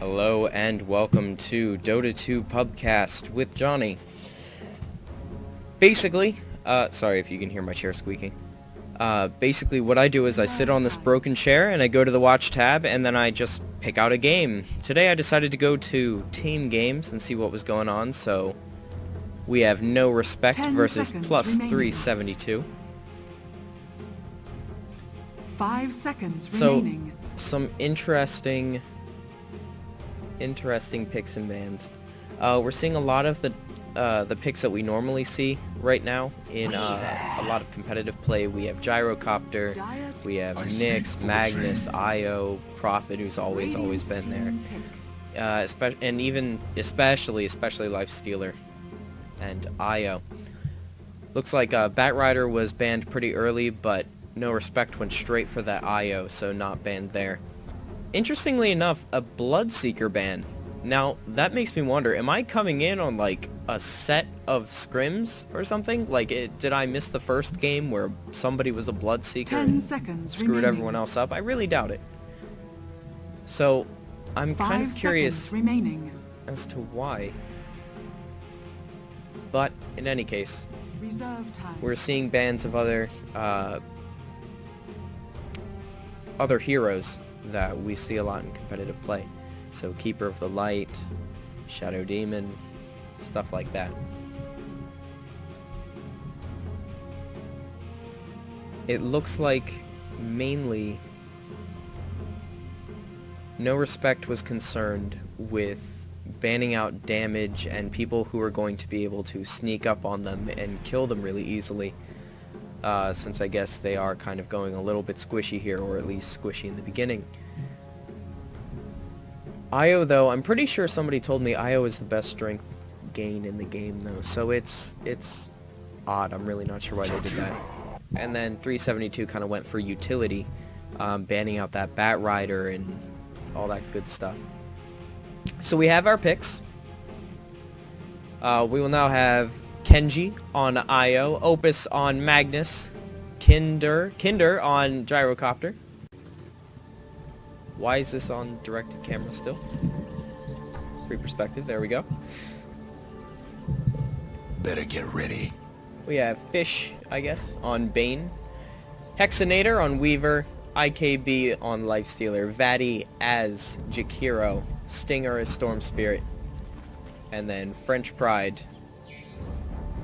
Hello and welcome to Dota 2 Pubcast with Johnny. Basically, sorry if you can hear my chair squeaking. Basically what I do is I sit on this broken chair and I go to the watch tab and then I just pick out a game. Today I decided to go to Team Games and see what was going on, so we have No Respect versus plus remaining. 372. 5 seconds So, remaining. some interesting picks and bans. We're seeing a lot of the picks that we normally see right now in a lot of competitive play. We have Gyrocopter, we have Nyx, Magnus, Io, Prophet, who's always been there, especially Lifestealer and Io. Looks like Batrider was banned pretty early, but No Respect went straight for that Io, so not banned there. Interestingly enough, a Bloodseeker ban. Now, that makes me wonder, am I coming in on, like, a set of scrims or something? Like, did I miss the first game where somebody was a Bloodseeker 10 and seconds screwed remaining. everyone else up? I really doubt it. So, I'm kind of 5 curious seconds remaining. as to why. But, in any case, Reserve time. we're seeing bans of other heroes that we see a lot in competitive play. So Keeper of the Light, Shadow Demon, stuff like that. It looks like mainly No Respect was concerned with banning out damage and people who are going to be able to sneak up on them and kill them really easily. Since I guess they are kind of going a little bit squishy here, or at least squishy in the beginning. Io, though, I'm pretty sure somebody told me Io is the best strength gain in the game, though, so it's odd. I'm really not sure why they did that. And then 372 kind of went for utility, banning out that Batrider and all that good stuff. So we have our picks. We will now have Kenji on Io, Opus on Magnus, Kinder on Gyrocopter. Why is this on directed camera still? Free perspective, there we go. Better get ready. We have Fish, I guess, on Bane, Hexinator on Weaver, IKB on Lifestealer, Vati as Jakiro, Stinger as Storm Spirit, and then French Pride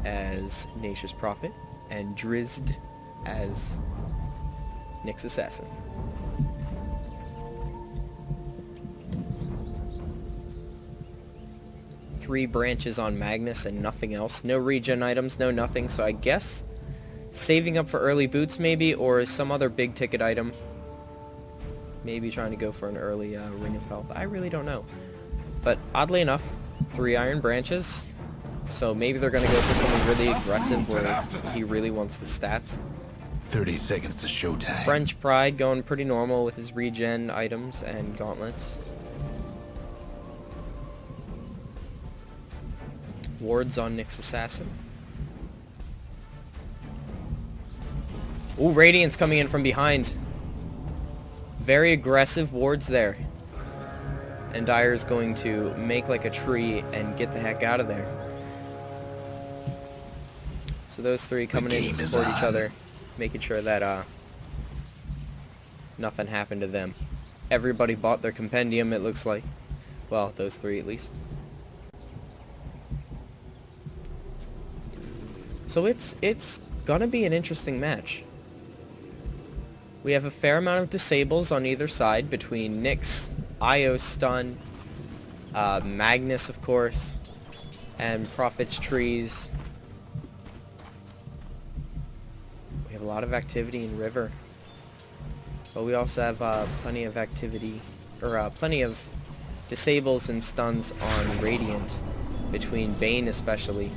as Nature's Prophet, and Drizzt as Nyx Assassin. Three branches on Magnus and nothing else. No regen items, no nothing, so I guess saving up for early boots maybe, or some other big ticket item. Maybe trying to go for an early Ring of Health. I really don't know. But oddly enough, 3 iron branches. So maybe they're going to go for something really aggressive where he really wants the stats. 30 seconds to showtime. French Pride going pretty normal with his regen items and gauntlets. Wards on Nyx Assassin. Ooh, Radiant's coming in from behind. Very aggressive wards there. And Dire's going to make like a tree and get the heck out of there. So those three coming in to support each other, making sure that nothing happened to them. Everybody bought their compendium, it looks like. Well, those three at least. So it's gonna be an interesting match. We have a fair amount of disables on either side between Nyx, Io stun, Magnus of course, and Prophet's trees. We have a lot of activity in River, but we also have plenty of activity, or plenty of disables and stuns on Radiant, between Bane especially.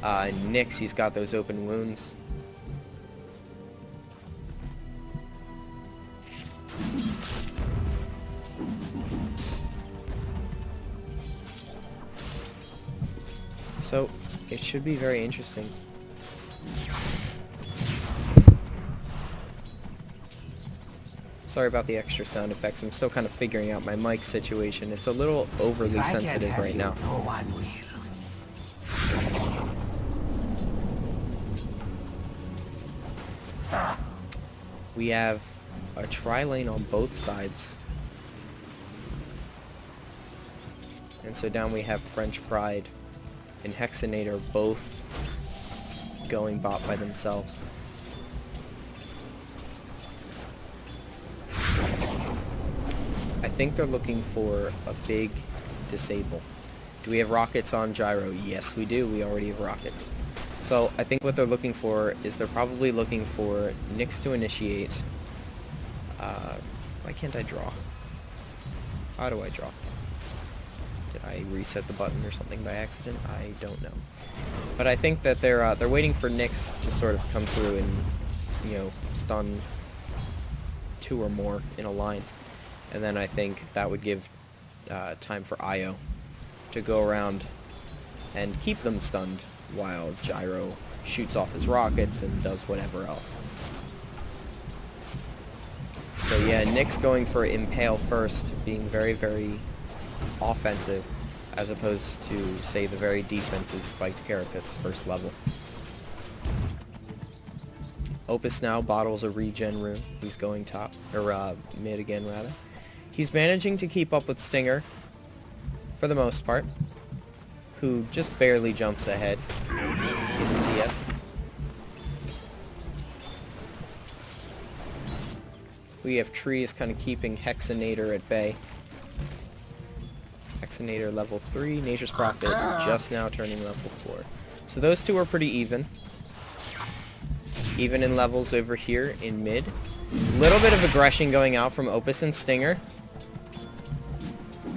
Nyx, he's got those open wounds. So, it should be very interesting. Sorry about the extra sound effects. I'm still kind of figuring out my mic situation. It's a little overly sensitive right now. No one will. We have a tri-lane on both sides. And so down we have French Pride and Hexinator both going bot by themselves. I think they're looking for a big disable. Do we have rockets on Gyro? Yes, we do. We already have rockets. So I think what they're looking for is they're probably looking for Nyx to initiate. Why can't I draw? How do I draw? Did I reset the button or something by accident? I don't know. But I think that they're waiting for Nyx to sort of come through and, you know, stun 2 or more in a line. And then I think that would give time for Io to go around and keep them stunned while Gyro shoots off his rockets and does whatever else. So yeah, Nyx going for Impale first, being very, very offensive, as opposed to, say, the very defensive Spiked Carapace first level. Opus now bottles a regen rune. He's going top, or mid again, rather. He's managing to keep up with Stinger, for the most part, who just barely jumps ahead in CS. We have Trees kind of keeping Hexinator at bay. Hexinator level 3, Nature's Prophet just now turning level 4. So those two are pretty even. Even in levels over here in mid. Little bit of aggression going out from Opus and Stinger.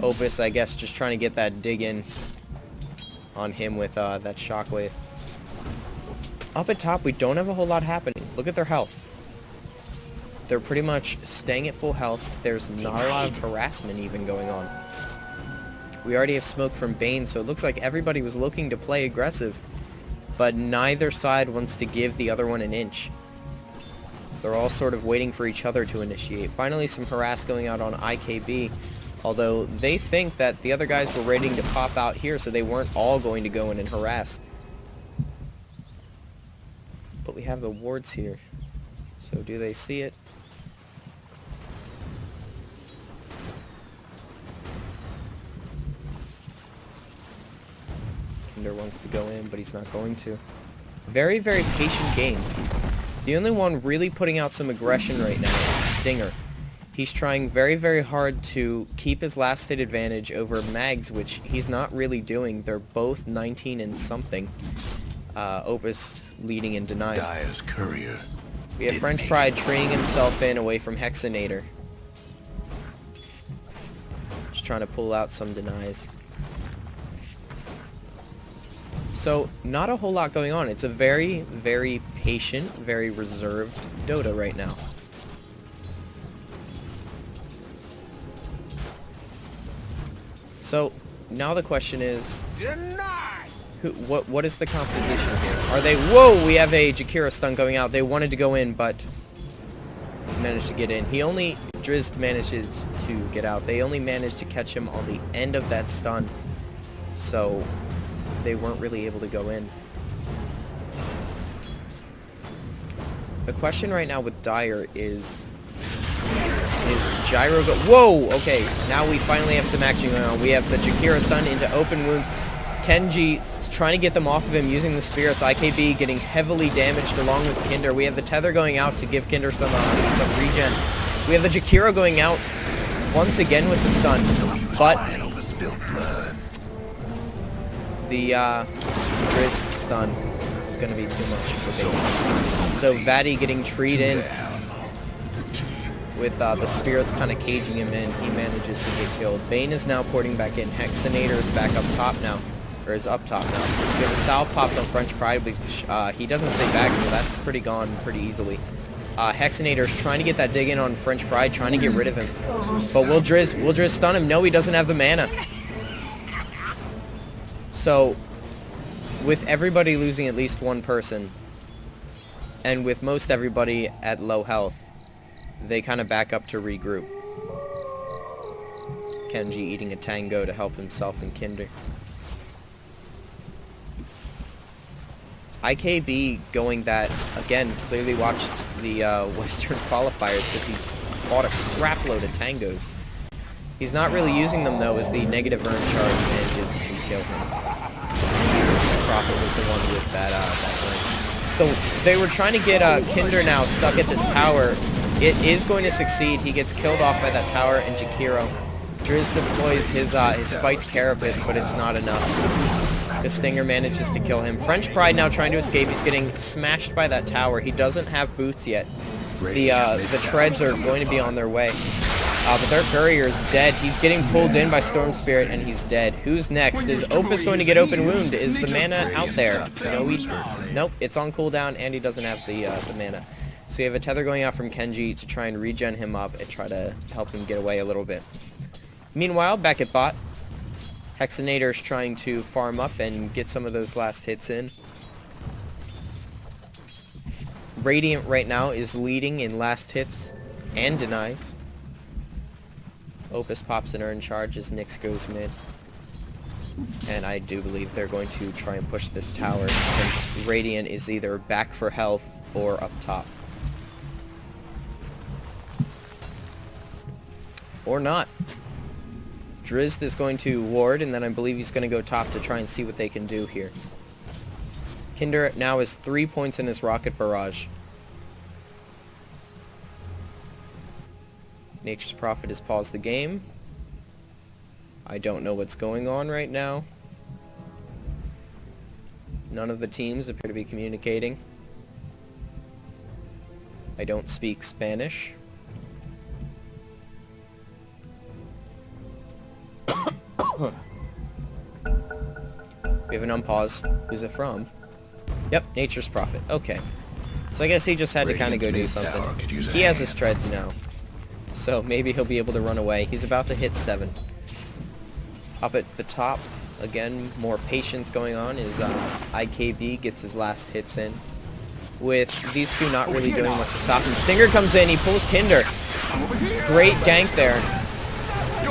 Opus, I guess, just trying to get that dig in on him with that shockwave. Up at top, we don't have a whole lot happening. Look at their health. They're pretty much staying at full health. There's not a lot of harassment even going on. We already have smoke from Bane, so it looks like everybody was looking to play aggressive, but neither side wants to give the other one an inch. They're all sort of waiting for each other to initiate. Finally, some harass going out on IKB, although they think that the other guys were waiting to pop out here, so they weren't all going to go in and harass. But we have the wards here, so do they see it? Kinder wants to go in, but he's not going to. Very, very patient game. The only one really putting out some aggression right now is Stinger. He's trying very, very hard to keep his last state advantage over Mags, which he's not really doing. They're both 19 and something. Opus leading in denies. Dyer's courier. We have French Pride training himself in away from Hexinator. Just trying to pull out some denies. So, not a whole lot going on. It's a very, very patient, very reserved Dota right now. So, now the question is, what is the composition here? Are they... Whoa! We have a Jakira stun going out. They wanted to go in, but managed to get in. He only... Drizzt manages to get out. They only managed to catch him on the end of that stun. So... they weren't really able to go in. The question right now with Dyer is Gyro go... Whoa! Okay, now we finally have some action going on. We have the Jakira stun into open wounds. Kenji is trying to get them off of him using the spirits. IKB getting heavily damaged along with Kinder. We have the tether going out to give Kinder some regen. We have the Jakira going out once again with the stun. But the Drizzt stun is going to be too much for Bane. So Vati getting treed in with the spirits kind of caging him in. He manages to get killed. Bane is now porting back in. Hexinator is back up top now. Or is up top now. We have a salve popped on French Pride, which he doesn't stay back, so that's pretty gone pretty easily. Hexinator is trying to get that dig in on French Pride, trying to get rid of him. But will Drizzt stun him? No, he doesn't have the mana. So, with everybody losing at least one person, and with most everybody at low health, they kind of back up to regroup. Kenji eating a tango to help himself and Kinder. IKB going that, again, clearly watched the Western qualifiers because he bought a crap load of tangos. He's not really using them, though, as the negative earn charge manages to kill him. Prophet was the one with that earn. So they were trying to get Kinder now stuck at this tower. It is going to succeed. He gets killed off by that tower, and Jakiro. Driz deploys his spiked carapace, but it's not enough. The Stinger manages to kill him. French Pride now trying to escape. He's getting smashed by that tower. He doesn't have boots yet. The treads are going to be on their way. But their courier is dead. He's getting pulled in by Storm Spirit, and he's dead. Who's next? Is Opus going to get open wound? Is the mana out there? Nope, it's on cooldown, and he doesn't have the mana. So you have a tether going out from Kenji to try and regen him up and try to help him get away a little bit. Meanwhile, back at bot, Hexinator's trying to farm up and get some of those last hits in. Radiant right now is leading in last hits and denies. Opus pops an earn charge as Nyx goes mid. And I do believe they're going to try and push this tower since Radiant is either back for health or up top. Or not. Drizzt is going to ward, and then I believe he's going to go top to try and see what they can do here. Kinder now has 3 points in his rocket barrage. Nature's Prophet has paused the game. I don't know what's going on right now. None of the teams appear to be communicating. I don't speak Spanish. We have an unpause. Who's it from? Yep, Nature's Prophet. Okay. So I guess he just had to kind of go do something. He has his treads now. So maybe he'll be able to run away. He's about to hit 7. Up at the top, again, more patience going on is IKB gets his last hits in. With these two not really doing much to stop him. Stinger comes in, he pulls Kinder. Great gank there.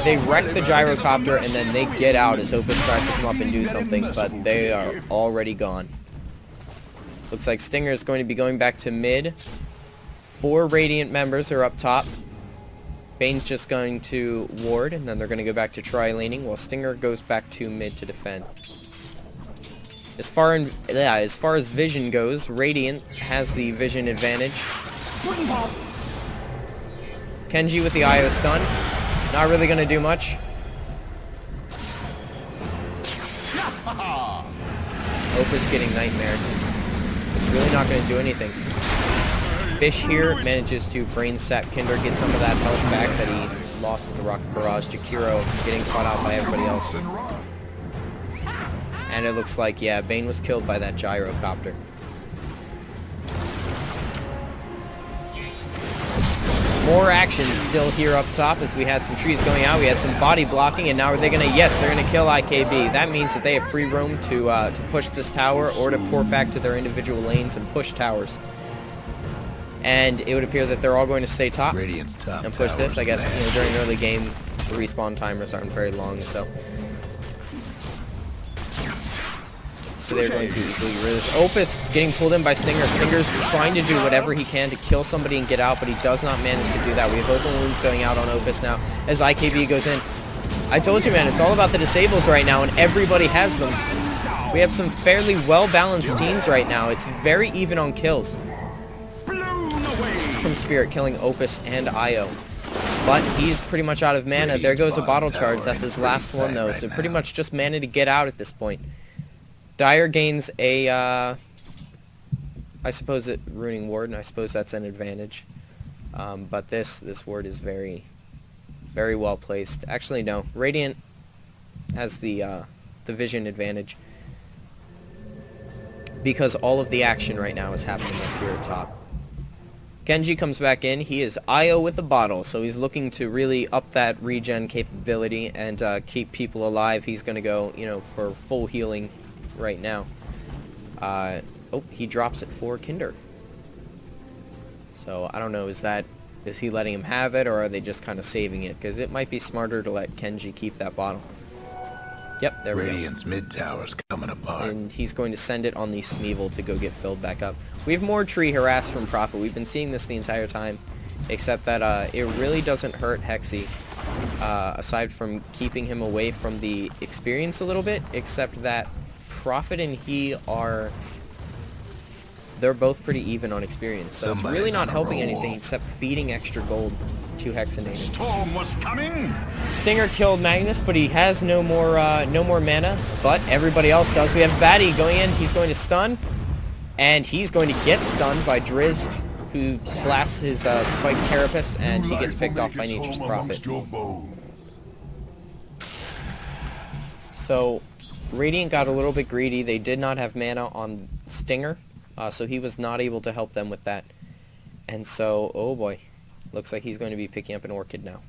They wreck the gyrocopter and then they get out as Opus tries to come up and do something, but they are already gone. Looks like Stinger is going to be going back to mid. 4 Radiant members are up top. Bane's just going to ward, and then they're going to go back to tri-laning, while Stinger goes back to mid to defend. As far as vision goes, Radiant has the vision advantage. Kenji with the IO stun. Not really going to do much. Opus getting nightmared. It's really not going to do anything. Fish here manages to brain sap Kinder, get some of that health back that he lost with the rocket barrage. Jakiro getting caught out by everybody else. And it looks like, yeah, Bane was killed by that gyrocopter. More action still here up top as we had some trees going out. We had some body blocking, and now are they going to... Yes, they're going to kill IKB. That means that they have free roam to push this tower or to port back to their individual lanes and push towers. And it would appear that they're all going to stay top and push this. I guess, you know, during early game, the respawn timers aren't very long, so they're going to easily resist. Opus getting pulled in by Stinger. Stinger's trying to do whatever he can to kill somebody and get out, but he does not manage to do that. We have open wounds going out on Opus now as IKB goes in. I told you, man, it's all about the disables right now, and everybody has them. We have some fairly well-balanced teams right now. It's very even on kills. From Spirit killing Opus and Io. But he's pretty much out of mana. There goes a bottle charge. That's his last one, though. So pretty much just mana to get out at this point. Dire gains a, I suppose it ruining ward, and I suppose that's an advantage. But this ward is very, very well placed. Actually, no. Radiant has the vision advantage because all of the action right now is happening up here at top. Kenji comes back in. He is IO with the bottle, so he's looking to really up that regen capability and keep people alive. He's going to go, you know, for full healing right now. Oh, he drops it for Kinder. So, I don't know, is that Is he letting him have it, or are they just kind of saving it? Because it might be smarter to let Kenji keep that bottle. Yep, there we go. Radiant's mid tower's coming apart. And he's going to send it on the Smeevil to go get filled back up. We have more tree harass from Prophet. We've been seeing this the entire time, except that it really doesn't hurt Hexy, aside from keeping him away from the experience a little bit, except that Prophet and he are... They're both pretty even on experience, so it's really not helping anything except feeding extra gold to Hexinator. Storm was coming. Stinger killed Magnus, but he has no more mana, but everybody else does. We have Vatty going in. He's going to stun, and he's going to get stunned by Drizzt, who blasts his spiked carapace, and he gets picked off by Nature's Prophet. So Radiant got a little bit greedy. They did not have mana on Stinger, so he was not able to help them with that. And so, oh boy, looks like he's going to be picking up an Orchid now.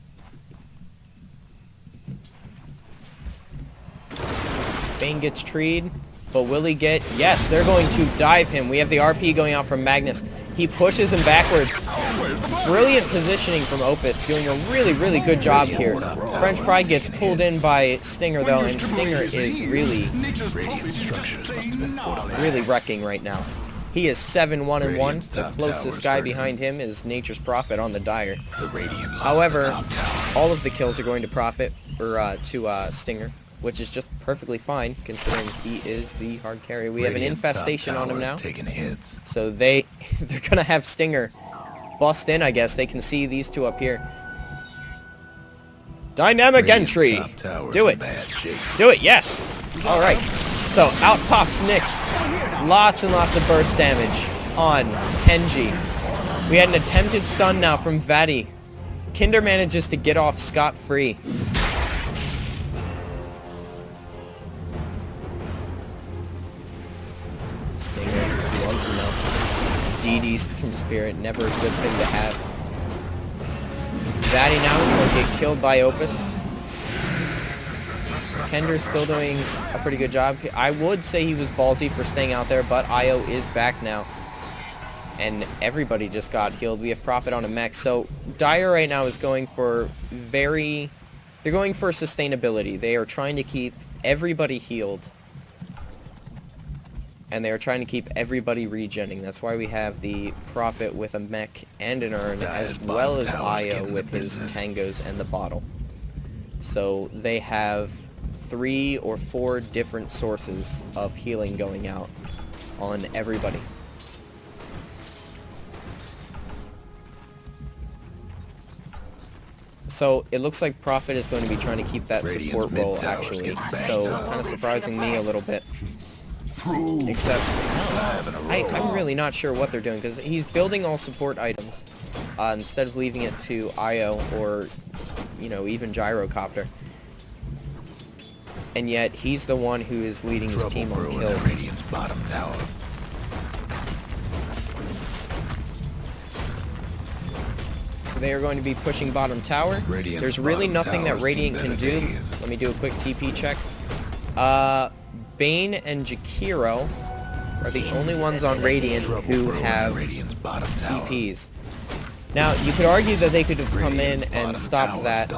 Bane gets treed, but will he get... Yes, they're going to dive him. We have the RP going out from Magnus. He pushes him backwards. Brilliant positioning from Opus, doing a really, really good job here. French Pride gets pulled in by Stinger, though, and Stinger is really wrecking right now. He is 7-1-1. The closest guy behind him is Nature's Prophet on the Dire. However, all of the kills are going to Prophet, or to Stinger, which is just perfectly fine, considering he is the hard carry. We have an infestation on him now. So they're gonna have Stinger bust in, I guess. They can see these two up here. Dynamic entry! Do it! Do it, yes! Alright. So, out pops Nyx. Lots and lots of burst damage on Kenji. We had an attempted stun now from Vatty. Kinder manages to get off scot-free. Stinger, he wants him now. DD's from Spirit, never a good thing to have. Vatty now is going to get killed by Opus. Kender's still doing a pretty good job. I would say he was ballsy for staying out there, but Io is back now. And everybody just got healed. We have Prophet on a mech. So Dire right now is going for they're going for sustainability. They are trying to keep everybody healed. And they are trying to keep everybody regenning. That's why we have the Prophet with a mech and an urn, as well as Io with his tangos and the bottle. So they have 3 or 4 different sources of healing going out on everybody. So it looks like Prophet is going to be trying to keep that support role, actually. So kind of surprising me a little bit. Except, I'm really not sure what they're doing, because he's building all support items instead of leaving it to Io or, you know, even Gyrocopter. And yet, he's the one who is leading his team on kills. Bottom tower. So they are going to be pushing bottom tower. There's really nothing that Radiant can do. Let me do a quick TP check. Bane and Jakiro are the only ones on Radiant who have TPs. Now, you could argue that they could have come in and stopped that.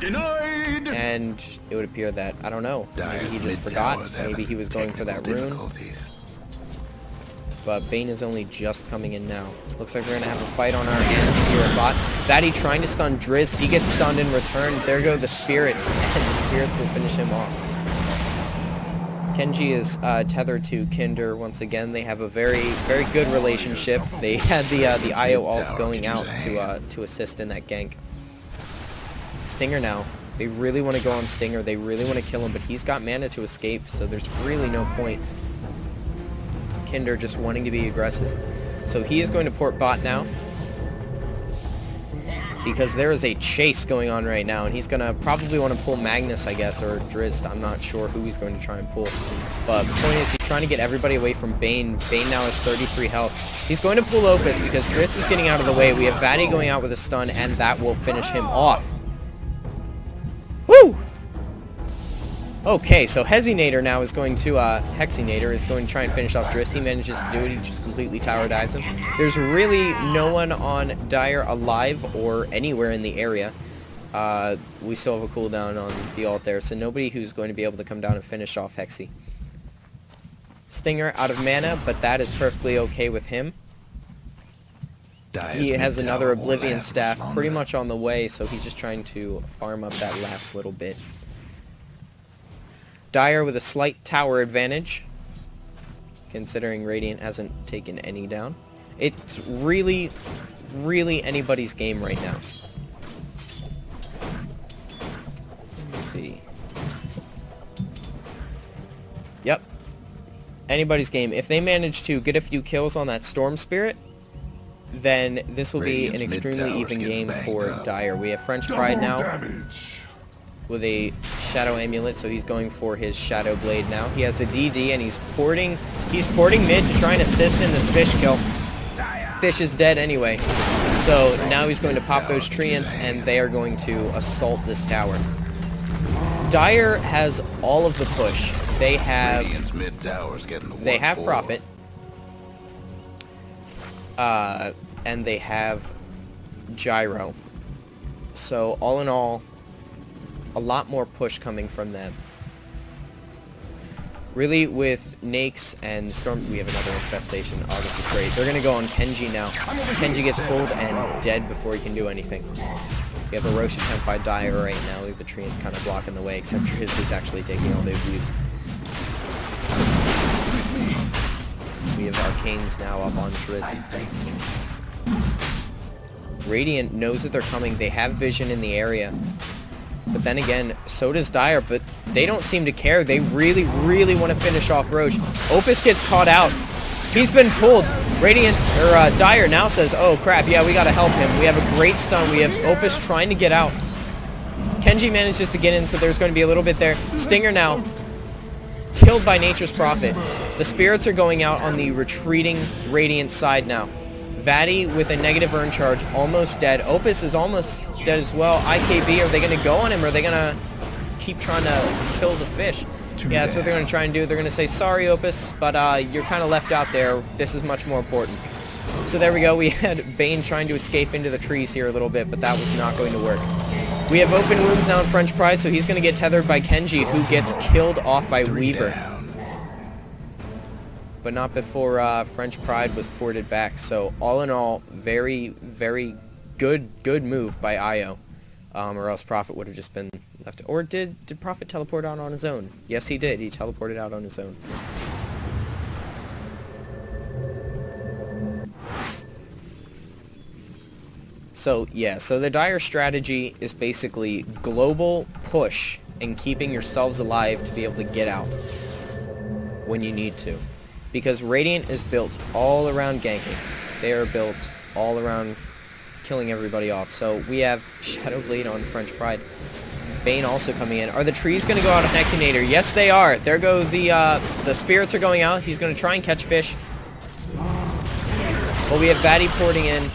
Denied. And it would appear that, I don't know, maybe he just forgot, maybe he was going for that rune. But Bane is only just coming in now. Looks like we're going to have a fight on our hands here at bot. Vatty trying to stun Drizzt, he gets stunned in return. There go the Spirits, and the Spirits will finish him off. Kenji is tethered to Kinder once again. They have a very, very good relationship. They had the IO ult going out to assist in that gank. Stinger now. They really want to go on Stinger. They really want to kill him, but he's got mana to escape, so there's really no point. Kinder just wanting to be aggressive. So he is going to port bot now, because there is a chase going on right now, and he's going to probably want to pull Magnus, I guess, or Drizzt. I'm not sure who he's going to try and pull. But the point is, he's trying to get everybody away from Bane. Bane now has 33 health. He's going to pull Opus because Drizzt is getting out of the way. We have Vatty going out with a stun, and that will finish him off. Woo! Okay, so Hexinator now is going to, Hexinator is going to try and finish off Driss. He manages to do it. He just completely tower dives him. There's really no one on Dire alive or anywhere in the area. We still have a cooldown on the ult there, so nobody who's going to be able to come down and finish off Hexy. Stinger out of mana, but that is perfectly okay with him. He has another Oblivion Staff pretty much on the way, so he's just trying to farm up that last little bit. Dire with a slight tower advantage, considering Radiant hasn't taken any down. It's really, really anybody's game right now. Let's see. Yep. Anybody's game. If they manage to get a few kills on that Storm Spirit, then this will be an extremely even game for Dire. We have French Pride now with a Shadow Amulet, so he's going for his Shadow Blade now. He has a DD, and he's porting mid to try and assist in this Fish kill. Fish is dead anyway, so now he's going to pop those Treants, and they are going to assault this tower. Dire has all of the push. They have Prophet, and they have Gyro. So all in all, a lot more push coming from them. Really, with Nakes and Storm, we have another infestation. Oh, this is great. They're gonna go on Kenji now. Kenji gets pulled and dead before he can do anything. We have a Rosh attempt by Dire right now. The Treant's kind of blocking the way, except Driss is actually taking all the abuse. We have Arcanes now up on Driss. Radiant knows that they're coming. They have vision in the area. But then again, so does Dire, but they don't seem to care. They really, really want to finish off Rosh. Opus gets caught out. He's been pulled. Dire now says, oh crap, yeah, we gotta help him. We have a great stun. We have Opus trying to get out. Kenji manages to get in, so there's going to be a little bit there. Stinger now killed by Nature's Prophet. The spirits are going out on the retreating Radiant side now. Vadi with a negative earn charge, almost dead. Opus is almost dead as well. IKB, are they going to go on him, or are they going to keep trying to kill the fish? Yeah, that's what they're going to try and do. They're going to say, sorry, Opus, but you're kind of left out there. This is much more important. So there we go. We had Bane trying to escape into the trees here a little bit, but that was not going to work. We have open wounds now in French Pride, so he's going to get tethered by Kenji, who gets killed off by Weaver. But not before French Pride was ported back. So all in all, very, very good move by Io. Or else Prophet would have just been left. Or did Prophet teleport out on his own? Yes, he did. He teleported out on his own. So yeah, so the Dire strategy is basically global push and keeping yourselves alive to be able to get out when you need to. Because Radiant is built all around ganking. They are built all around killing everybody off. So we have Shadow Blade on French Pride. Bane also coming in. Are the trees going to go out on Hexinator? Yes, they are. There go the spirits are going out. He's going to try and catch fish. Well, we have Vadi porting in.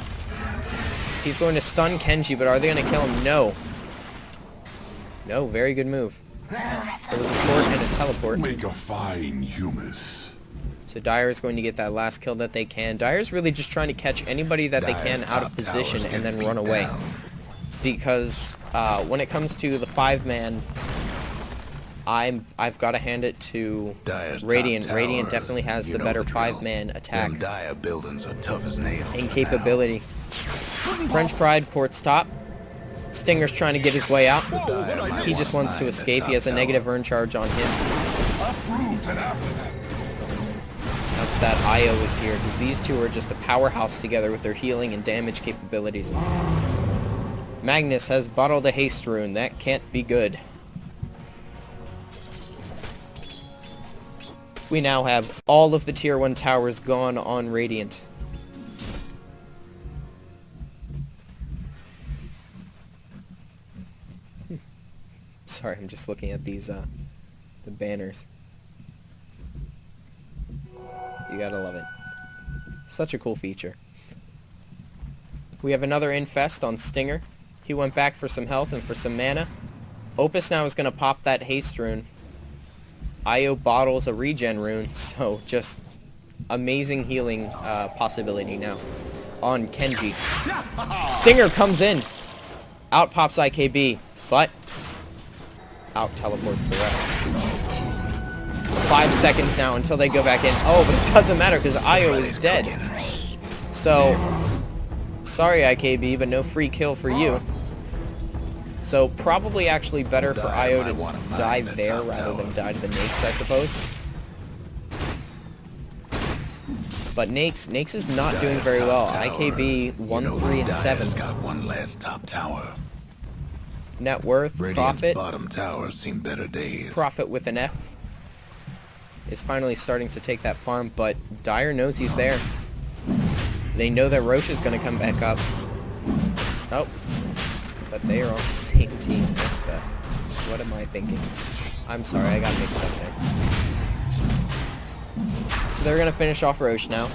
He's going to stun Kenji, but are they going to kill him? No. No, very good move. There was a port and a teleport. Make a fine humus. So Dire is going to get that last kill that they can. Dire's really just trying to catch anybody that they can out of position and then run away. Because when it comes to the 5-man, I've got to hand it to Radiant. Radiant definitely has the better 5-man attack and capability. French Pride ports top. Stinger's trying to get his way out. He just wants to escape. He has a negative earn charge on him. That Io is here, because these two are just a powerhouse together with their healing and damage capabilities. Magnus has bottled a haste rune. That can't be good. We now have all of the tier 1 towers gone on Radiant. Sorry, I'm just looking at these the banners. You gotta love it. Such a cool feature. We have another infest on Stinger. He went back for some health and for some mana. Opus now is going to pop that haste rune. Io bottles a regen rune, so just amazing healing possibility now on Kenji. Stinger comes in. Out pops IKB, but out teleports the rest. 5 seconds now until they go back in. Oh, but it doesn't matter because Io is dead. So, sorry IKB, but no free kill for you. So probably actually better for Io to die there rather than die to the Nakes, I suppose. But Nakes is not doing very well. IKB 1, 3, and 7. Got one last top tower. Net worth, Radiant's profit. bottom tower seen better days. Profit with an F is finally starting to take that farm, but Dire knows he's there. They know that Roche is going to come back up. Oh, but they are on the same team. What am I thinking? I'm sorry, I got mixed up there. So they're going to finish off Roche now.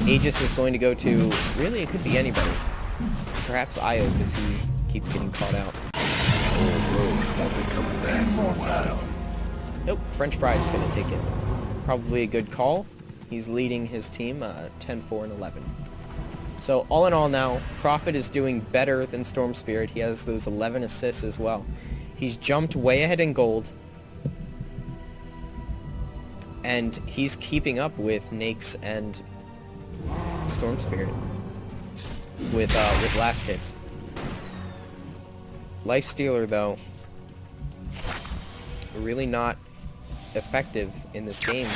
Aegis is going to go to, really it could be anybody. Perhaps Io, because he keeps getting caught out. Old Roche won't be coming back for a while. Nope, French Pride is going to take it. Probably a good call. He's leading his team 10, 4, and 11. So all in all now, Prophet is doing better than Storm Spirit. He has those 11 assists as well. He's jumped way ahead in gold. And he's keeping up with Nakes and Storm Spirit with last hits. Lifestealer though, really not effective in this game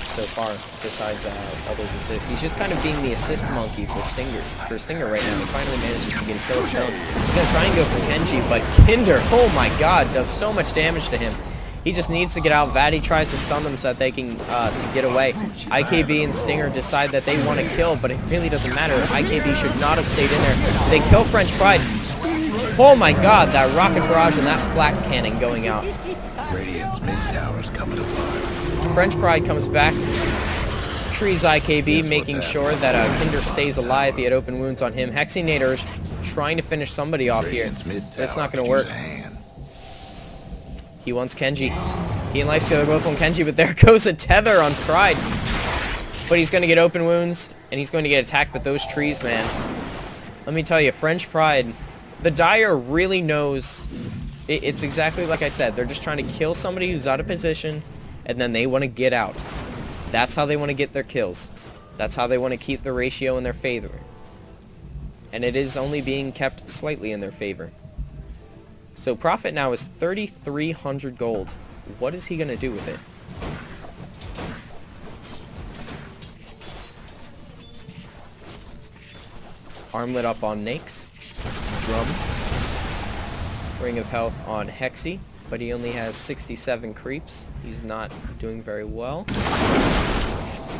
so far, besides all those assists. He's just kind of being the assist monkey for Stinger right now. He finally manages to get a kill of his own. He's going to try and go for Kenji, but Kinder, oh my god, does so much damage to him. He just needs to get out. Vadi tries to stun them so that they can to get away. IKB and Stinger decide that they want to kill, but it really doesn't matter. IKB should not have stayed in there. They kill French Pride. Oh my god, that rocket barrage and that flak cannon going out. Radiant's mid tower's coming apart. French Pride comes back, trees IKB, making sure that Kinder stays alive. He had open wounds on him. Hexinator is trying to finish somebody off here, but it's not going to work. He wants Kenji. He and Lifestealer both want Kenji, but there goes a tether on Pride. But he's going to get open wounds, and he's going to get attacked with those trees, man. Let me tell you, French Pride, the Dire really knows. It's exactly like I said. They're just trying to kill somebody who's out of position, and then they want to get out. That's how they want to get their kills. That's how they want to keep the ratio in their favor. And it is only being kept slightly in their favor. So Prophet now is 3,300 gold. What is he going to do with it? Armlet up on Nakes. Drums. Ring of Health on Hexy, but he only has 67 creeps. He's not doing very well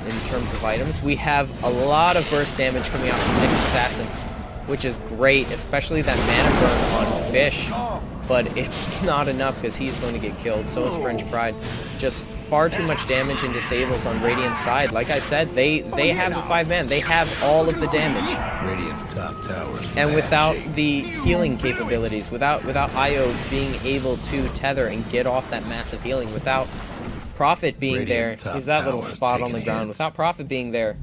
in terms of items. We have a lot of burst damage coming out from Nyx Assassin, which is great, especially that mana burn on Fish. But it's not enough because he's going to get killed. So is French Pride. Just far too much damage and disables on Radiant's side. Like I said, they have the 5-man. They have all of the damage. Radiant's top tower. And without the healing capabilities, without Io being able to tether and get off that massive healing, without Prophet being there, he's that little spot on the ground. Without Prophet being there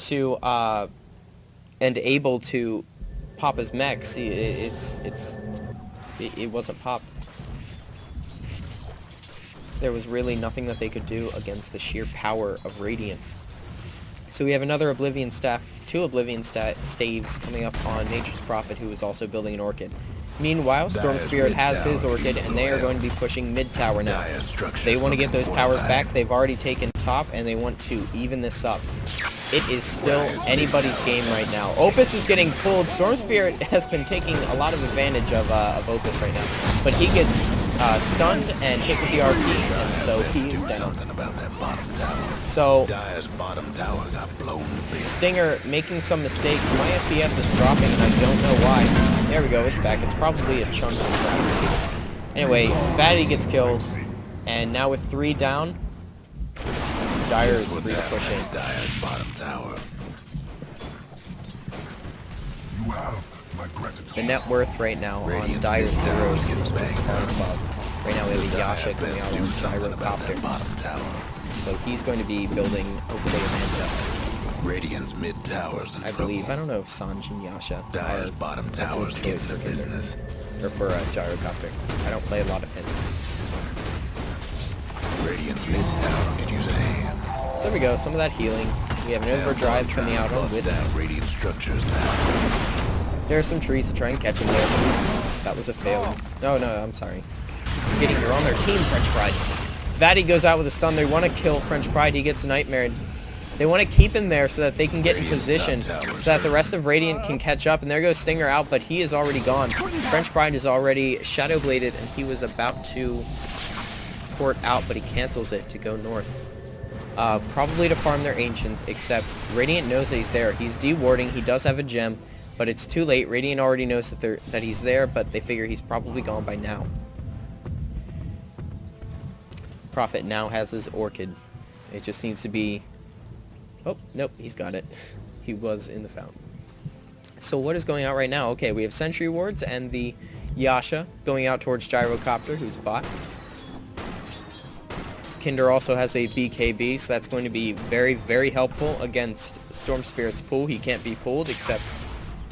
to and able to pop his mech, see, it wasn't popped. There was really nothing that they could do against the sheer power of Radiant. So we have another Oblivion Staff, 2 Oblivion Staves coming up on Nature's Prophet, who is also building an Orchid. Meanwhile, Storm Spirit has his Orchid, and they are going to be pushing mid tower now. They want to get those towers back. They've already taken top, and they want to even this up. It is still anybody's game right now. Opus is getting pulled. Storm Spirit has been taking a lot of advantage of Opus right now. But he gets stunned and hit with the RP, and so he is down. So, Stinger making some mistakes. My FPS is dropping, and I don't know why. There we go, it's back. It's probably a chunk of cracks. Anyway, Vadi gets killed, and now with 3 down, Dire is free to push in. The net worth right now on Dire's heroes is just far above Right now we have a Yasha going Best out do on something about Gyrocopter. that bottom tower. So he's going to be building hopefully a Manta. Radiant's mid tower's in I trouble. believe. I don't know if Sanj and Yasha Dyer's are bottom a good tower's getting choice the for Kinder. business. Or for Gyrocopter. I don't play a lot of him. Radiant's mid tower could use a hand. So there we go, some of that healing. We have an overdrive coming out on Bust Wisp. down Radiant structures now. There are some trees to try and catch him there. That was a fail. No, I'm sorry. You're on their team, French Pride. Vaddy goes out with a stun. They want to kill French Pride. He gets nightmared. They want to keep him there so that they can get in position, so that the rest of Radiant can catch up. And there goes Stinger out, but he is already gone. French Pride is already Shadow Bladed, and he was about to port out, but he cancels it to go north. Probably to farm their Ancients, except Radiant knows that he's there. He's dewarding. He does have a gem, but it's too late. Radiant already knows that he's there, but they figure he's probably gone by now. Prophet now has his Orchid. It just needs to be... Oh, nope, he's got it. He was in the fountain. So what is going out right now? Okay, we have Sentry Wards and the Yasha going out towards Gyrocopter, who's bot. Kinder also has a BKB, so that's going to be very, very helpful against Storm Spirit's pull. He can't be pulled, except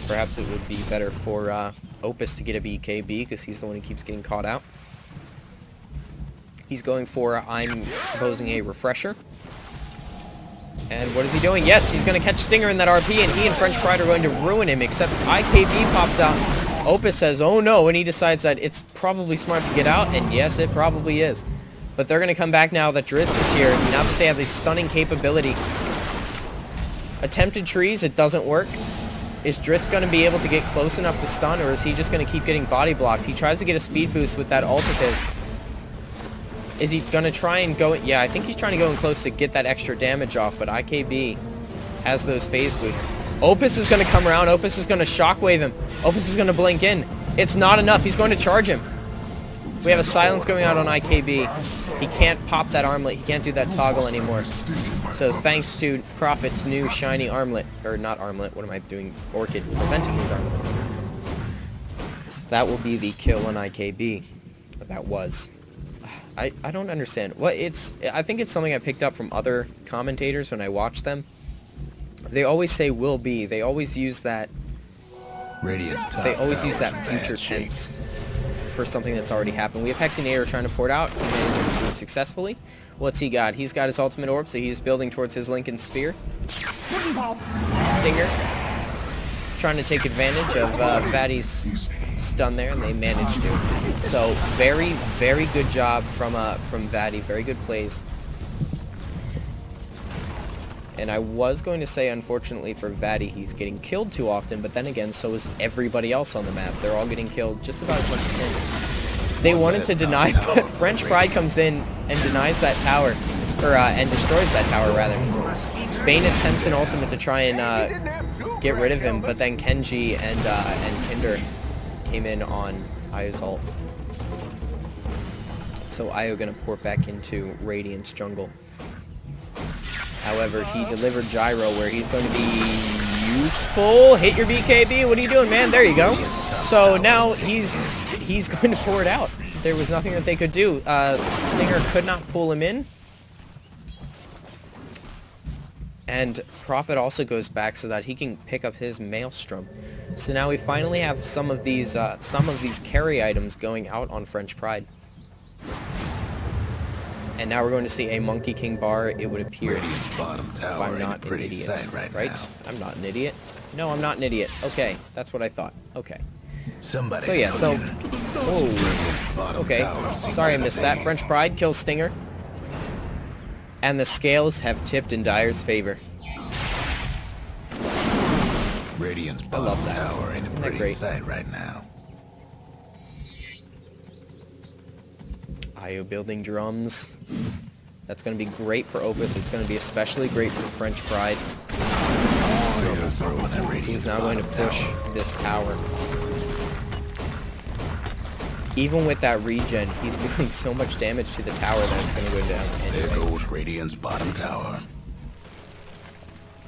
perhaps it would be better for Opus to get a BKB, because he's the one who keeps getting caught out. He's going for, I'm supposing, a Refresher. And what is he doing? Yes, he's going to catch Stinger in that RP, and he and French Pride are going to ruin him, except IKB pops out. Opus says, oh no, and he decides that it's probably smart to get out, and yes, it probably is. But they're going to come back now that Drist is here, now that they have the stunning capability. Attempted trees, it doesn't work. Is Drist going to be able to get close enough to stun, or is he just going to keep getting body blocked? He tries to get a speed boost with that ult of his. Is he going to try and go... Yeah, I think he's trying to go in close to get that extra damage off, but IKB has those phase boots. Opus is going to come around. Opus is going to shockwave him. Opus is going to blink in. It's not enough. He's going to charge him. We have a silence going out on IKB. He can't pop that armlet. He can't do that toggle anymore. So thanks to Prophet's new shiny armlet, or not armlet, what am I doing? Orchid, preventing his armlet. So that will be the kill on IKB. But that was... I don't understand. Well, I think it's something I picked up from other commentators when I watch them. They always say will be. They always use that. They always use that future tense for something that's already happened. We have Hexinator trying to port out. He manages to do it successfully. What's he got? He's got his ultimate orb, so he's building towards his Lincoln Sphere. Stinger trying to take advantage of Vaddy's stun there, and they managed to. So very, very good job from Vaddy. Very good plays. And I was going to say, unfortunately for Vaddy, he's getting killed too often, but then again, so is everybody else on the map. They're all getting killed just about as much as him. They wanted to deny, but French Pride comes in and denies that tower, or and destroys that tower rather. Bane attempts an ultimate to try and get rid of him, but then Kenji and Kinder came in on Io's ult. So Io gonna port back into Radiant's jungle. However, he delivered Gyro where he's going to be useful. Hit your BKB. What are you doing, man? There you go. So now he's going to pour it out. There was nothing that they could do. Stinger could not pull him in. And Prophet also goes back so that he can pick up his Maelstrom. So now we finally have some of these carry items going out on French Pride. And now we're going to see a Monkey King bar, it would appear. Radiant's bottom If tower I'm ain't a not an pretty idiot, sight right right? now. I'm not an idiot. No, I'm not an idiot. Okay, that's what I thought. Okay. Somebody's So yeah, so... cooking. Oh, Radiant's bottom okay. tower seems Sorry I like a missed that. bang. French Pride kills Stinger. And the scales have tipped in Dyer's favor. Radiant's I love bottom that. tower ain't a Isn't that pretty great? sight right now. Io building drums. That's going to be great for Opus. It's going to be especially great for French Pride, who's now going to push this tower. Even with that regen, he's doing so much damage to the tower that it's going to go down There anyway. goes Radiant's bottom tower.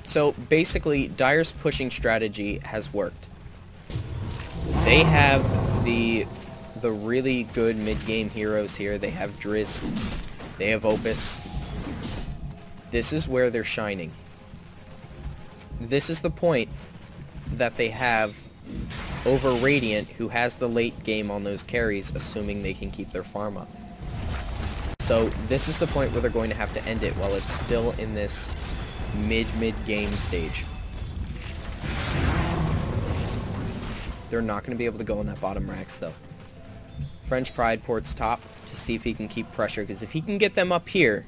So basically, Dyer's pushing strategy has worked. They have the the really good mid-game heroes here. They have Drizzt, they have Opus. This is where they're shining. This is the point that they have over Radiant, who has the late game on those carries, assuming they can keep their farm up. So this is the point where they're going to have to end it while it's still in this mid-game stage. They're not going to be able to go on that bottom Rax though. French Pride ports top to see if he can keep pressure, because if he can get them up here,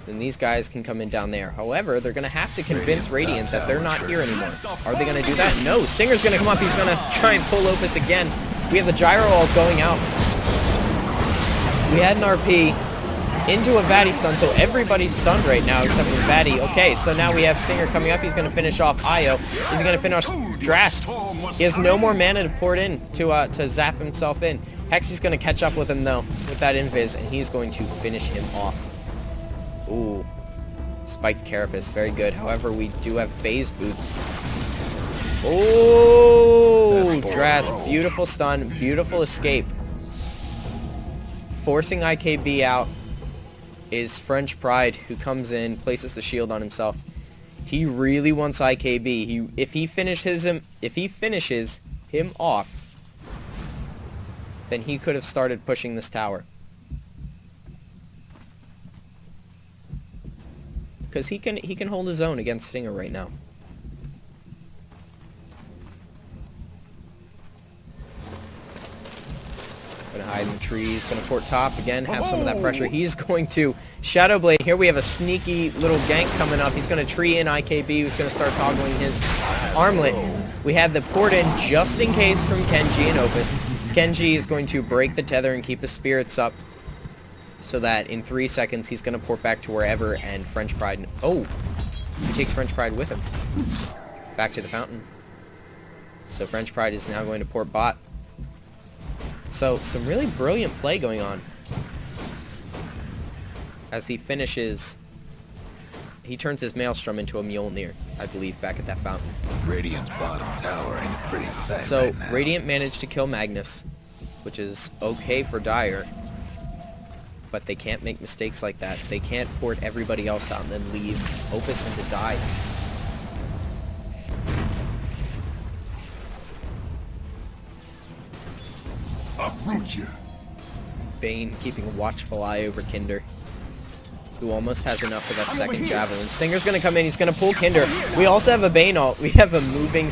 then these guys can come in down there. However, they're going to have to convince Radiant that they're not here anymore. Are they going to do that? No. Stinger's going to come up. He's going to try and pull Opus again. We have the gyro ult going out. We had an RP into a Vatty stun, so everybody's stunned right now except for Vatty. Okay, so now we have Stinger coming up. He's going to finish off Io. He's going to finish Drast. He has no more mana to pour in to zap himself in. Hexy's going to catch up with him, though, with that invis, and he's going to finish him off. Ooh. Spiked Carapace. Very good. However, we do have phase boots. Oh, Drast. Beautiful stun. Beautiful escape. Forcing IKB out is French Pride, who comes in, places the shield on himself. He really wants IKB. If he finishes him off, then he could have started pushing this tower. Because he can hold his own against Stinger right now. Gonna hide in the trees, gonna port top again, have some of that pressure. He's going to Shadow Blade. Here we have a sneaky little gank coming up. He's gonna tree in IKB, who's gonna start toggling his armlet. We had the port in just in case from Kenji and Opus. Kenji is going to break the tether and keep his spirits up, so that in 3 seconds he's gonna port back to wherever, and French Pride. Oh, he takes French Pride with him back to the fountain. So French Pride is now going to port bot. So, some really brilliant play going on. As he finishes, he turns his Maelstrom into a Mjolnir, I believe, back at that fountain. Radiant's bottom tower ain't a pretty sight So, right now. Radiant managed to kill Magnus, which is okay for Dire, but they can't make mistakes like that. They can't port everybody else out and then leave Opus and to die. Uproot you. Bane keeping a watchful eye over Kinder, who almost has enough for that second javelin. Stinger's gonna come in, he's gonna pull Kinder. We also have a Bane ult. We have a moving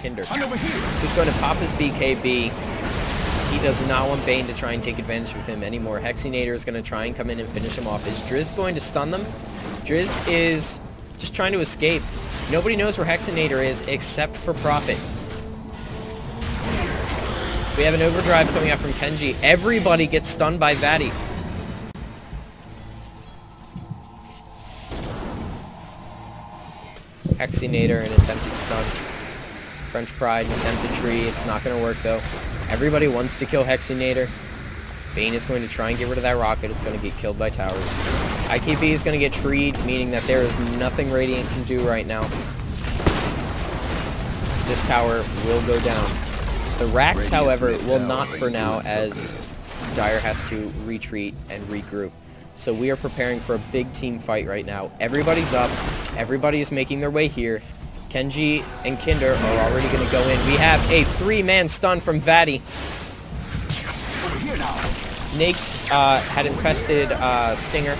Kinder, who's going to pop his BKB. He does not want Bane to try and take advantage of him anymore. Hexinator is gonna try and come in and finish him off. Is Drizzt going to stun them? Drizzt is just trying to escape. Nobody knows where Hexinator is except for Prophet. We have an overdrive coming out from Kenji. Everybody gets stunned by Vatty. Hexinator, an attempted stun. French Pride, an attempted tree. It's not going to work, though. Everybody wants to kill Hexinator. Bane is going to try and get rid of that rocket. It's going to get killed by towers. IKB is going to get treed, meaning that there is nothing Radiant can do right now. This tower will go down. The Rax, however, will not for now, as Dire has to retreat and regroup. So we are preparing for a big team fight right now. Everybody's up. Everybody is making their way here. Kenji and Kinder are already going to go in. We have a 3-man stun from Vatty. Nyx had infested Stinger,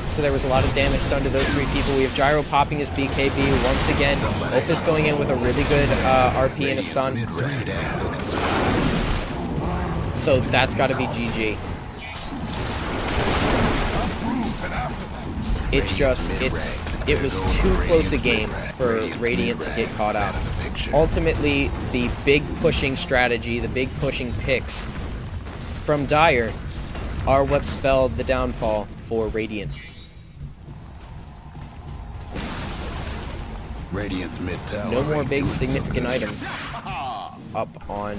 so there was a lot of damage done to those 3 people. We have Gyro popping his BKB once again. Opus going in with a really good RP and a stun. So that's got to be GG. It's just, it was too close a game for Radiant to get caught out. Ultimately, the big pushing strategy, the big pushing picks from Dire are what spelled the downfall for Radiant. Radiant's mid tower. No more big significant items up on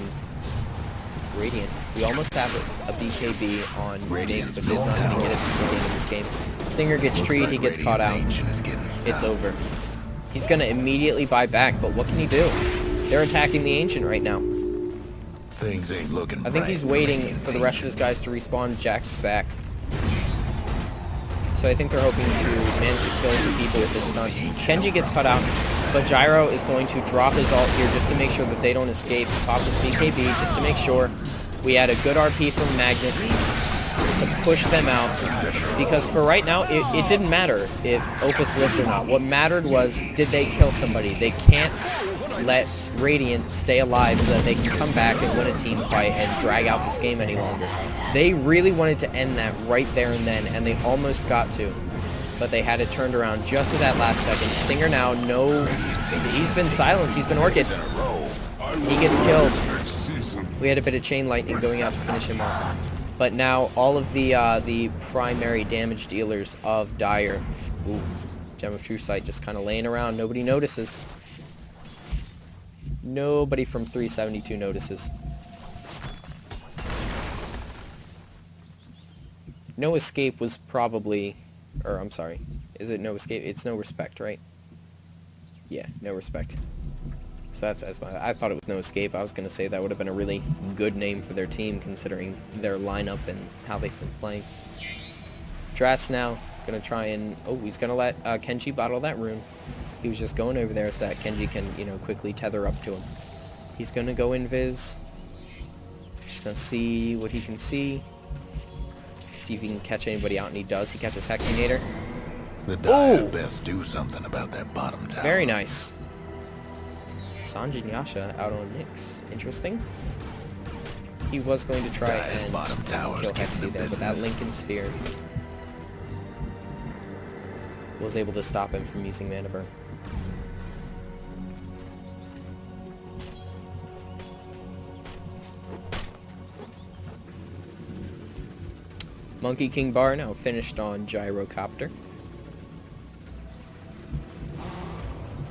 Radiant. We almost have a BKB on Nyx, but does not even get it before the end of this game. Stinger gets treed, he gets caught out. It's over. He's going to immediately buy back, but what can he do? They're attacking the Ancient right now. Things ain't looking I think bright he's for waiting Radiant's for the rest of his guys to respawn. Jack's back. So I think they're hoping to manage to kill some people with this stun. Kenji gets cut out, but Gyro is going to drop his ult here just to make sure that they don't escape. Pop this BKB just to make sure. We had a good RP from Magnus to push them out, because for right now, it didn't matter if Opus lived or not. What mattered was, did they kill somebody? They can't let Radiant stay alive so that they can come back and win a team fight and drag out this game any longer. They really wanted to end that right there and then, and they almost got to. But they had it turned around just at that last second. Stinger now, no... He's been silenced. He's been Orchid. He gets killed. We had a bit of chain lightning going out to finish him off. But now all of the primary damage dealers of Dire... Ooh, Gem of True Sight just kind of laying around. Nobody notices. Nobody from 372 notices. No Escape was probably... Or, I'm sorry. Is it No Escape? It's No Respect, right? Yeah, No Respect. So that's I thought it was No Escape. I was going to say that would have been a really good name for their team, considering their lineup and how they've been playing. Drast now going to try and... Oh, he's going to let Kenji bottle that rune. He was just going over there so that Kenji can, you know, quickly tether up to him. He's going to go invis. Just going to see what he can see. See if he can catch anybody out, and he does. He catches Hexinator. The Dire best do something about that bottom tower. Very nice. Sanjin Yasha out on Nyx. Interesting. He was going to try and kill Hexy there, but that Lincoln Sphere was able to stop him from using Mana Burn. Monkey King Bar now finished on Gyrocopter.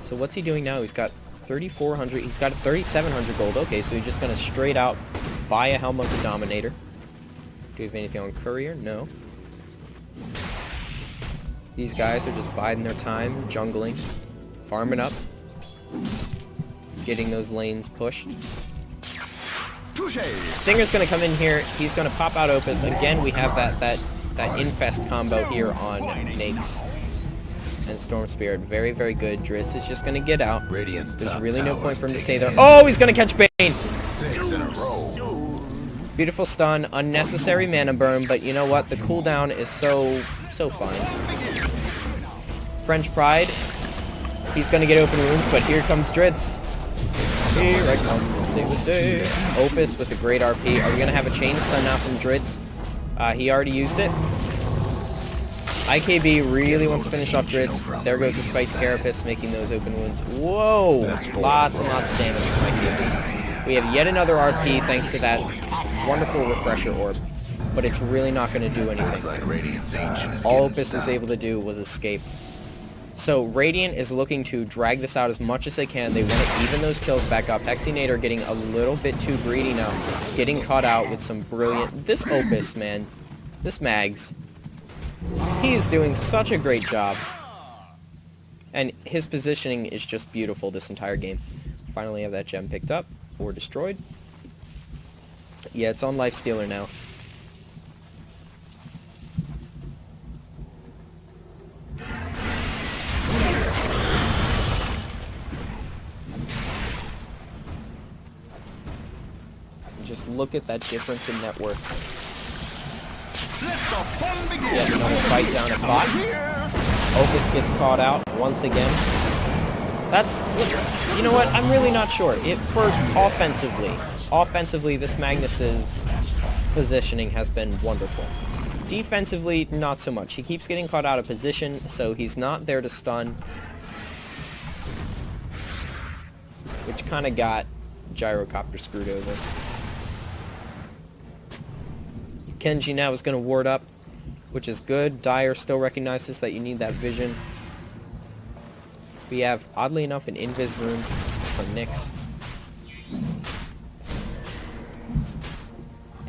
So what's he doing now? He's got 3,400. He's got 3,700 gold. Okay, so he's just gonna straight out buy a Helm of the Dominator. Do we have anything on Courier? No. These guys are just biding their time, jungling, farming up, getting those lanes pushed. Stinger's gonna come in here. He's gonna pop out Opus. Again, we have that infest combo here on Nyx and Storm Spirit. Very, very good. Driss is just gonna get out. There's really no point for him to stay there. Oh, he's gonna catch Bane! 6 in a row. Beautiful stun, unnecessary mana burn, but you know what? The cooldown is so fine. French Pride. He's gonna get open wounds, but here comes Dritz. Here I come to save the day. Opus with a great RP. Are we gonna have a chain stun now from Dritz? He already used it. IKB really wants to finish off Dritz. There goes the Spiked Carapace, making those open wounds. Whoa! Lots and lots of damage from IKB. We have yet another RP thanks to that wonderful Refresher Orb. But it's really not going to do anything. All Opus was able to do was escape. So Radiant is looking to drag this out as much as they can. They want to even those kills back up. Hexinator getting a little bit too greedy now. Getting caught out with some brilliant... This Opus, man. This Mags. He is doing such a great job. And his positioning is just beautiful this entire game. Finally have that gem picked up. Or destroyed. Yeah, it's on Lifestealer now. Just look at that difference in net worth. Yet another fight down at bot. Opus gets caught out once again. That's... You know what? I'm really not sure. For offensively, this Magnus's positioning has been wonderful. Defensively, not so much. He keeps getting caught out of position, so he's not there to stun. Which kind of got Gyrocopter screwed over. Kenji now is going to ward up, which is good. Dire still recognizes that you need that vision. We have, oddly enough, an invis rune from Nyx.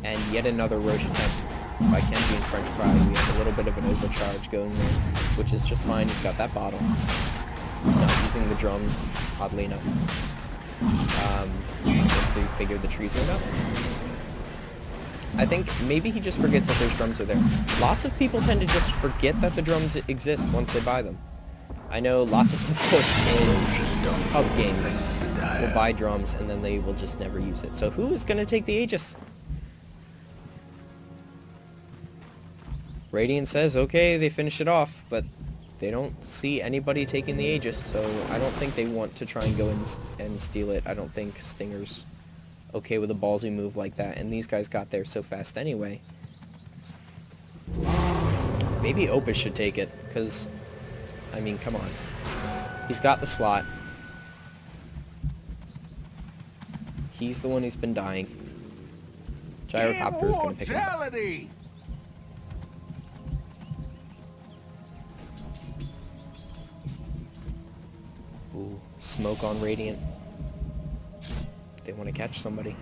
And yet another Roche attempt by Kenji and French Pride. We have a little bit of an overcharge going there, which is just fine. He's got that bottle. Not using the drums, oddly enough. I guess they figured the trees were enough. I think maybe he just forgets that those drums are there. Lots of people tend to just forget that the drums exist once they buy them. I know lots of supports in pub games will buy drums and then they will just never use it. So who is going to take the Aegis? Radiant says, okay, they finish it off, but they don't see anybody taking the Aegis, so I don't think they want to try and go in and steal it. I don't think Stinger's okay with a ballsy move like that, and these guys got there so fast anyway. Maybe Opus should take it, because, I mean, come on. He's got the slot. He's the one who's been dying. Gyrocopter is going to pick him up. Ooh, smoke on Radiant. They want to catch somebody.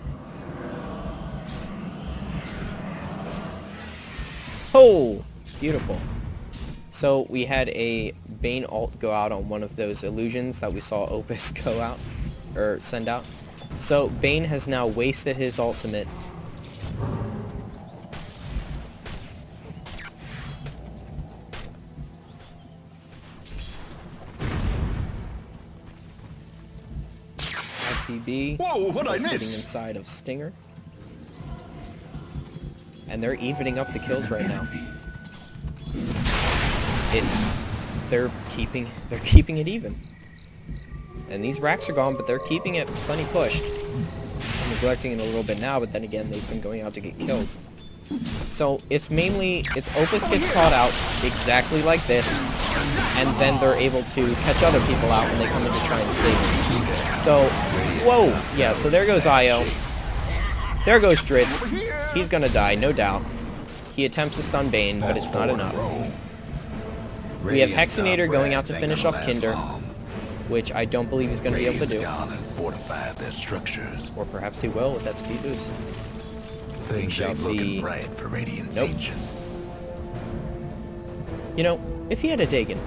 Oh, beautiful. So we had a Bane ult go out on one of those illusions that we saw Opus go out, or send out. So Bane has now wasted his ultimate. FPB. Whoa, what'd I miss? Sitting inside of Stinger. And they're evening up the kills right now. They're keeping it even. And these racks are gone, but they're keeping it plenty pushed. I'm neglecting it a little bit now, but then again, they've been going out to get kills. So it's Opus gets caught out exactly like this, and then they're able to catch other people out when they come in to try and save them. So, whoa, yeah, so there goes Io. There goes Dritz. He's gonna die, no doubt. He attempts to stun Bane, but it's not enough. We have Hexinator going out to finish off Kinder, which I don't believe he's going to be able to do. Or perhaps he will with that speed boost. We shall see. Nope. You know, if he had a Dagon.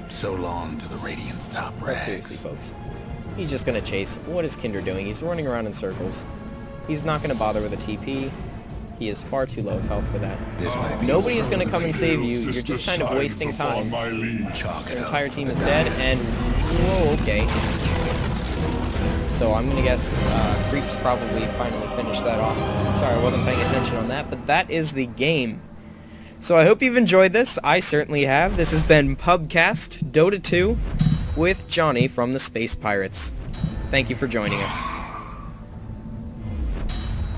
So long to the Radiant's top But ranks. seriously, folks. He's just going to chase. What is Kinder doing? He's running around in circles. He's not going to bother with a TP. He is far too low of health for that. Nobody is going to come and save you. You're just kind of wasting time. Your entire team is dead, and... Whoa, okay. So I'm going to guess Creeps probably finally finished that off. Sorry, I wasn't paying attention on that, but that is the game. So I hope you've enjoyed this. I certainly have. This has been Pubcast Dota 2 with Johnny from the Space Pirates. Thank you for joining us.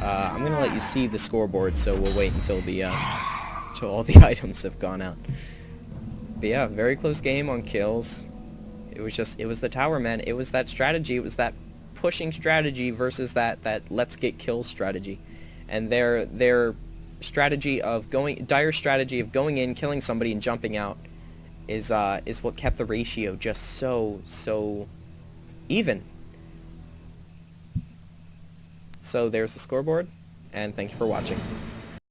I'm going to let you see the scoreboard, so we'll wait until till all the items have gone out. But yeah, very close game on kills. It was the tower, man. It was that strategy. It was that pushing strategy versus that let's get kills strategy. And their strategy of dire strategy of going in, killing somebody, and jumping out is what kept the ratio just so even. So there's the scoreboard, and thank you for watching.